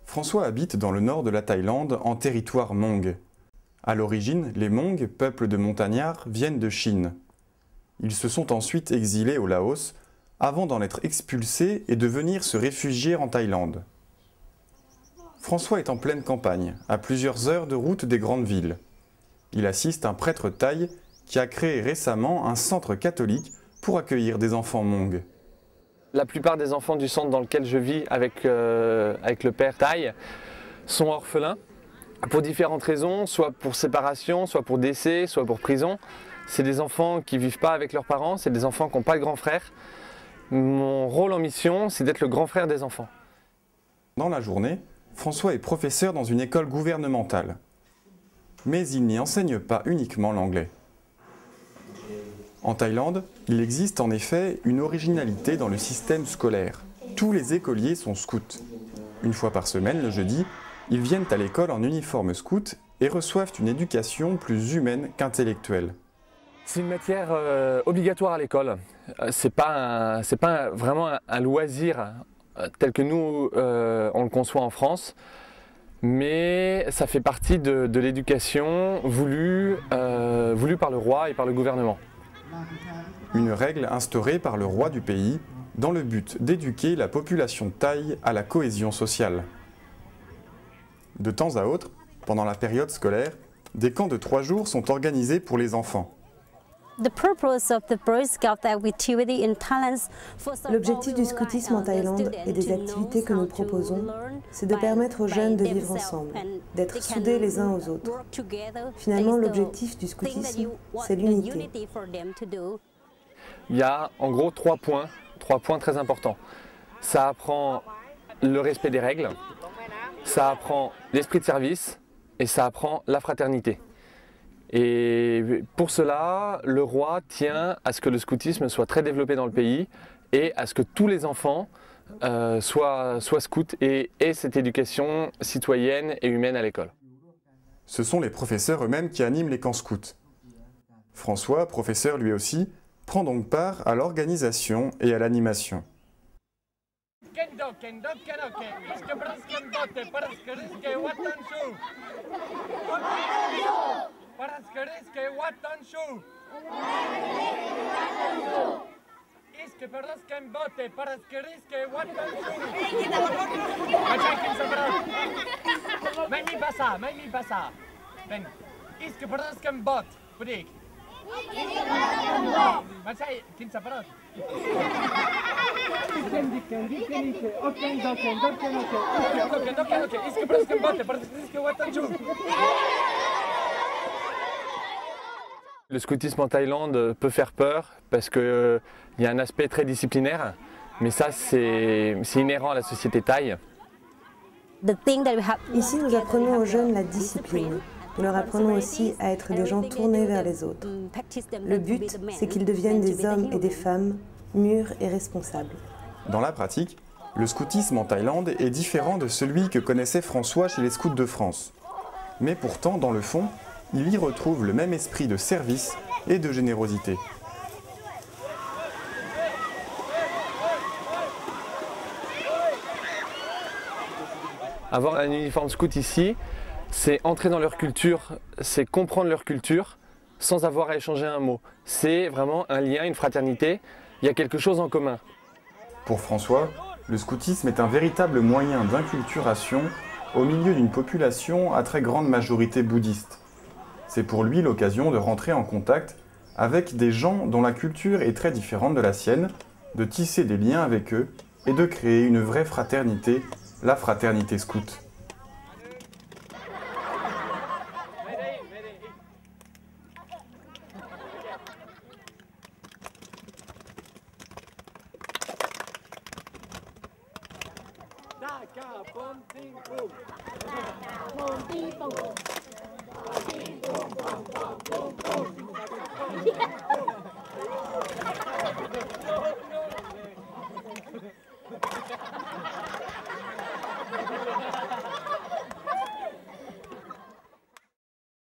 François habite dans le nord de la Thaïlande, en territoire Hmong. À l'origine, les Hmong, peuple de montagnards, viennent de Chine. Ils se sont ensuite exilés au Laos, avant d'en être expulsés et de venir se réfugier en Thaïlande. François est en pleine campagne, à plusieurs heures de route des grandes villes. Il assiste un prêtre thaï qui a créé récemment un centre catholique pour accueillir des enfants Hmong. La plupart des enfants du centre dans lequel je vis avec le père thaï sont orphelins pour différentes raisons, soit pour séparation, soit pour décès, soit pour prison. C'est des enfants qui ne vivent pas avec leurs parents, c'est des enfants qui n'ont pas de grand frère. Mon rôle en mission, c'est d'être le grand frère des enfants. Dans la journée, François est professeur dans une école gouvernementale. Mais il n'y enseigne pas uniquement l'anglais. En Thaïlande, il existe en effet une originalité dans le système scolaire. Tous les écoliers sont scouts. Une fois par semaine, le jeudi, ils viennent à l'école en uniforme scout et reçoivent une éducation plus humaine qu'intellectuelle. C'est une matière obligatoire à l'école. C'est pas vraiment un loisir tel que nous on le conçoit en France, mais ça fait partie de l'éducation voulue par le roi et par le gouvernement. Une règle instaurée par le roi du pays dans le but d'éduquer la population thaï à la cohésion sociale. De temps à autre, pendant la période scolaire, des camps de 3 jours sont organisés pour les enfants. L'objectif du scoutisme en Thaïlande et des activités que nous proposons, c'est de permettre aux jeunes de vivre ensemble, d'être soudés les uns aux autres. Finalement, l'objectif du scoutisme, c'est l'unité. Il y a en gros 3 points très importants. Ça apprend le respect des règles, ça apprend l'esprit de service et ça apprend la fraternité. Et pour cela, le roi tient à ce que le scoutisme soit très développé dans le pays et à ce que tous les enfants soient scouts et aient cette éducation citoyenne et humaine à l'école. Ce sont les professeurs eux-mêmes qui animent les camps scouts. François, professeur lui aussi, prend donc part à l'organisation et à l'animation. Le scoutisme en Thaïlande peut faire peur parce qu'il y a un aspect très disciplinaire, mais ça c'est inhérent à la société thaï. Ici, nous apprenons aux jeunes la discipline. Nous leur apprenons aussi à être des gens tournés vers les autres. Le but, c'est qu'ils deviennent des hommes et des femmes mûrs et responsables. Dans la pratique, le scoutisme en Thaïlande est différent de celui que connaissait François chez les scouts de France. Mais pourtant, dans le fond, il y retrouve le même esprit de service et de générosité. Avoir un uniforme scout ici, c'est entrer dans leur culture, c'est comprendre leur culture sans avoir à échanger un mot. C'est vraiment un lien, une fraternité, il y a quelque chose en commun. Pour François, le scoutisme est un véritable moyen d'inculturation au milieu d'une population à très grande majorité bouddhiste. C'est pour lui l'occasion de rentrer en contact avec des gens dont la culture est très différente de la sienne, de tisser des liens avec eux et de créer une vraie fraternité, la fraternité scout. Bom, tim, bom.